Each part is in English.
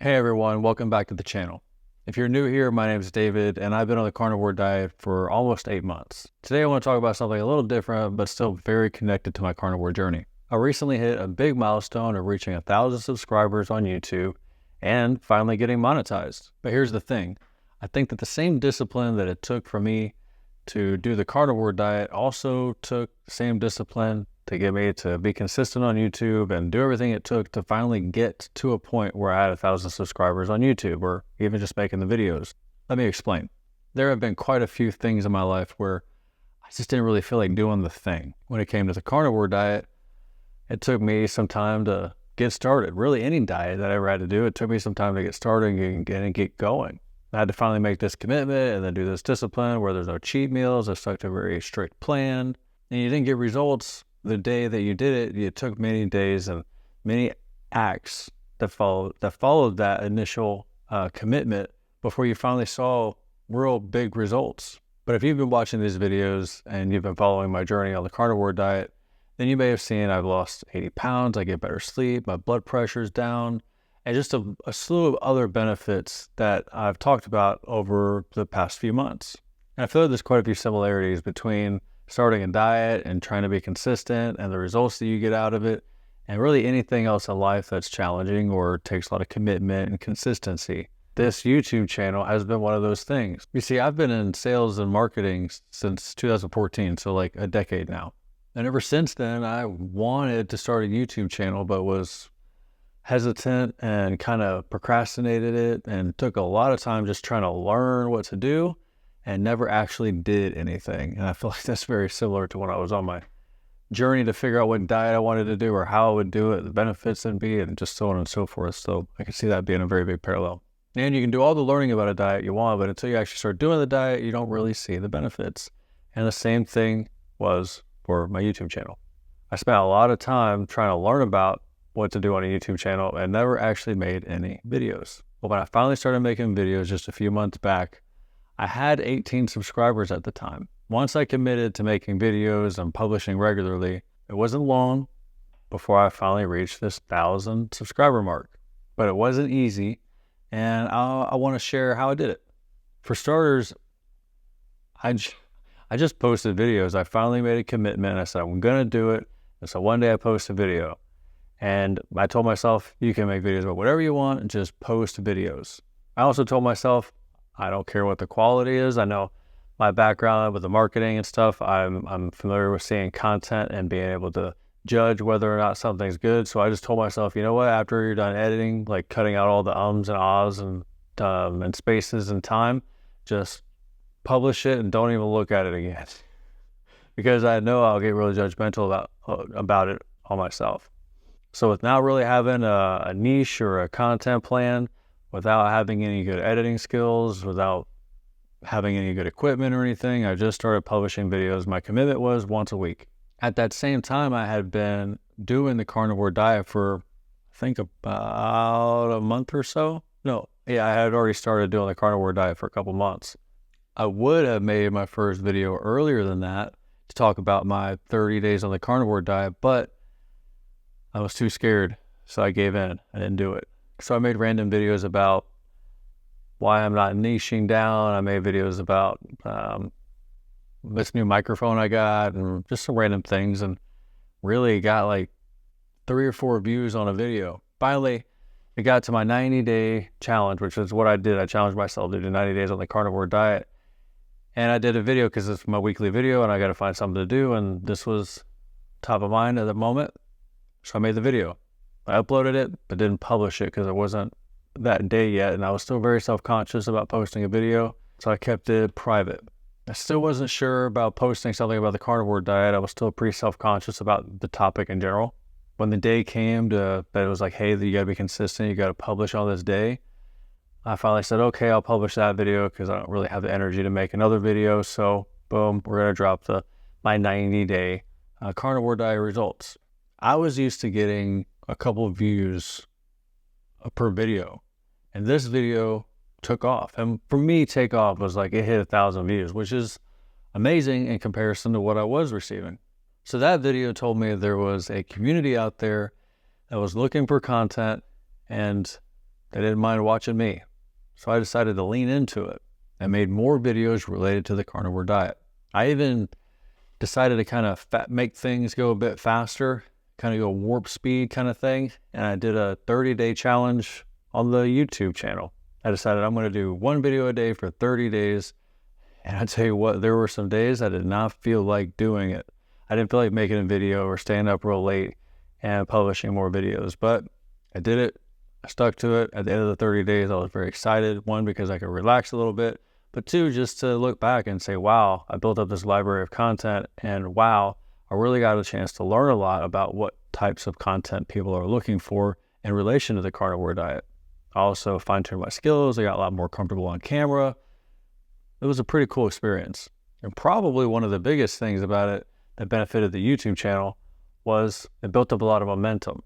Hey everyone, welcome back to the channel. If you're new here, my name is David and I've been on the carnivore diet for almost 8 months. Today I want to talk about something a little different, but still very connected to my carnivore journey. I recently hit a big milestone of reaching 1,000 subscribers on YouTube and finally getting monetized. But here's the thing. I think that the same discipline that it took for me to do the carnivore diet also took the same discipline to get me to be consistent on YouTube and do everything it took to finally get to a point where I had 1,000 subscribers on YouTube or even just making the videos. Let me explain. There have been quite a few things in my life where I just didn't really feel like doing the thing. When it came to the carnivore diet, it took me some time to get started. Really, any diet that I ever had to do, it took me some time to get started and get going. I had to finally make this commitment and then do this discipline where there's no cheat meals. I stuck to a very strict plan, and you didn't get results the day that you did it. It took many days and many acts that followed that initial commitment before you finally saw real big results. But if you've been watching these videos and you've been following my journey on the carnivore diet, then you may have seen I've lost 80 pounds, I get better sleep, my blood pressure's down, and just a slew of other benefits that I've talked about over the past few months. And I feel like there's quite a few similarities between starting a diet and trying to be consistent and the results that you get out of it, and really anything else in life that's challenging or takes a lot of commitment and consistency. This YouTube channel has been one of those things. You see, I've been in sales and marketing since 2014, so like a decade now. And ever since then, I wanted to start a YouTube channel, but was hesitant and kind of procrastinated it and took a lot of time just trying to learn what to do and never actually did anything. And I feel like that's very similar to when I was on my journey to figure out what diet I wanted to do or how I would do it, the benefits it'd be, and just so on and so forth. So I can see that being a very big parallel. And you can do all the learning about a diet you want, but until you actually start doing the diet, you don't really see the benefits. And the same thing was for my YouTube channel. I spent a lot of time trying to learn about what to do on a YouTube channel and never actually made any videos. But when I finally started making videos just a few months back, I had 18 subscribers at the time. Once I committed to making videos and publishing regularly, it wasn't long before I finally reached this 1,000 subscriber mark. But it wasn't easy, and I want to share how I did it. For starters, I just posted videos. I finally made a commitment. I said, I'm going to do it. And so one day I post a video. And I told myself, you can make videos about whatever you want and just post videos. I also told myself, I don't care what the quality is. I know my background with the marketing and stuff. I'm familiar with seeing content and being able to judge whether or not something's good. So I just told myself, you know what, after you're done editing, like cutting out all the ums and ahs and spaces and time, just publish it and don't even look at it again. Because I know I'll get really judgmental about it on myself. So with not really having a niche or a content plan, without having any good editing skills, without having any good equipment or anything, I just started publishing videos. My commitment was once a week. At that same time, I had been doing the carnivore diet for, I think, about a month or so. I had already started doing the carnivore diet for a couple months. I would have made my first video earlier than that to talk about my 30 days on the carnivore diet, but I was too scared, so I gave in. I didn't do it. So I made random videos about why I'm not niching down. I made videos about this new microphone I got and just some random things, and really got like 3 or 4 views on a video. Finally, it got to my 90-day challenge, which is what I did. I challenged myself to do 90 days on the carnivore diet. And I did a video because it's my weekly video and I got to find something to do. And this was top of mind at the moment. So I made the video. I uploaded it, but didn't publish it because it wasn't that day yet. And I was still very self-conscious about posting a video. So I kept it private. I still wasn't sure about posting something about the carnivore diet. I was still pretty self-conscious about the topic in general. When the day came that it was like, hey, you got to be consistent. You got to publish on this day. I finally said, okay, I'll publish that video because I don't really have the energy to make another video. So boom, we're going to drop my 90-day carnivore diet results. I was used to getting a couple of views per video, and this video took off. And for me, take off was like it hit 1,000 views, which is amazing in comparison to what I was receiving. So that video told me there was a community out there that was looking for content and They didn't mind watching me. So I decided to lean into it and made more videos related to the carnivore diet. I even decided to kind of make things go a bit faster, kind of go warp speed kind of thing. And I did a 30-day challenge on the YouTube channel. I decided I'm going to do one video a day for 30 days. And I tell you what, there were some days I did not feel like doing it. I didn't feel like making a video or staying up real late and publishing more videos, but I did it. I stuck to it. At the end of the 30 days, I was very excited. One, because I could relax a little bit, but two, just to look back and say, wow, I built up this library of content, and wow, I really got a chance to learn a lot about what types of content people are looking for in relation to the carnivore diet. I also fine-tuned my skills. I got a lot more comfortable on camera. It was a pretty cool experience. And probably one of the biggest things about it that benefited the YouTube channel was it built up a lot of momentum.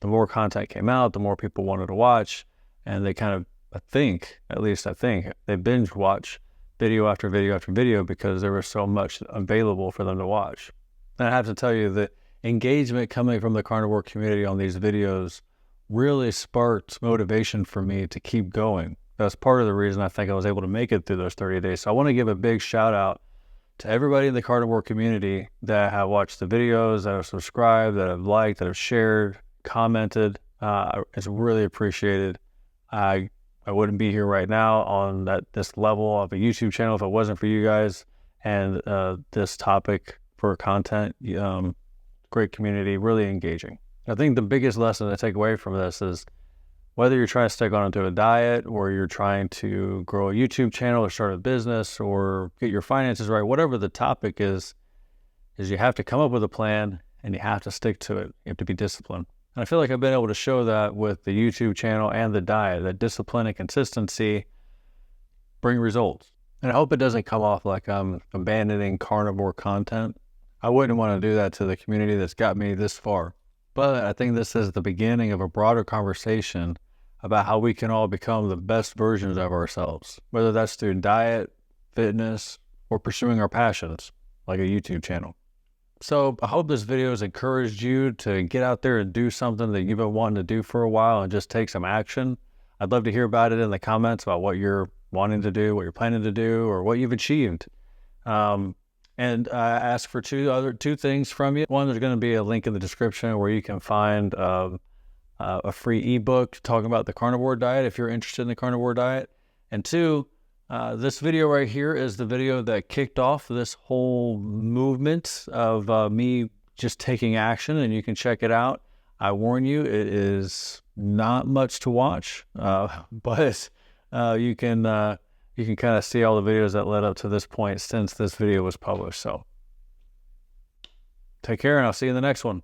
The more content came out, the more people wanted to watch, and they kind of, I think, they binge watch video after video after video because there was so much available for them to watch. And I have to tell you that engagement coming from the carnivore community on these videos really sparked motivation for me to keep going. That's part of the reason I think I was able to make it through those 30 days. So I want to give a big shout out to everybody in the carnivore community that have watched the videos, that have subscribed, that have liked, that have shared, commented. It's really appreciated. I wouldn't be here right now on this level of a YouTube channel if it wasn't for you guys and this topic for content. Great community, really engaging. I think the biggest lesson to take away from this is whether you're trying to stick onto a diet or you're trying to grow a YouTube channel or start a business or get your finances right, whatever the topic is you have to come up with a plan and you have to stick to it. You have to be disciplined. And I feel like I've been able to show that with the YouTube channel and the diet, that discipline and consistency bring results. And I hope it doesn't come off like I'm abandoning carnivore content. I wouldn't want to do that to the community that's got me this far. But I think this is the beginning of a broader conversation about how we can all become the best versions of ourselves, whether that's through diet, fitness, or pursuing our passions, like a YouTube channel. So I hope this video has encouraged you to get out there and do something that you've been wanting to do for a while and just take some action. I'd love to hear about it in the comments about what you're wanting to do, what you're planning to do, or what you've achieved. And I ask for two things from you. One, there's going to be a link in the description where you can find a free ebook talking about the carnivore diet if you're interested in the carnivore diet. And two, this video right here is the video that kicked off this whole movement of me just taking action, and you can check it out. I warn you, it is not much to watch, but you can kind of see all the videos that led up to this point since this video was published. So take care, and I'll see you in the next one.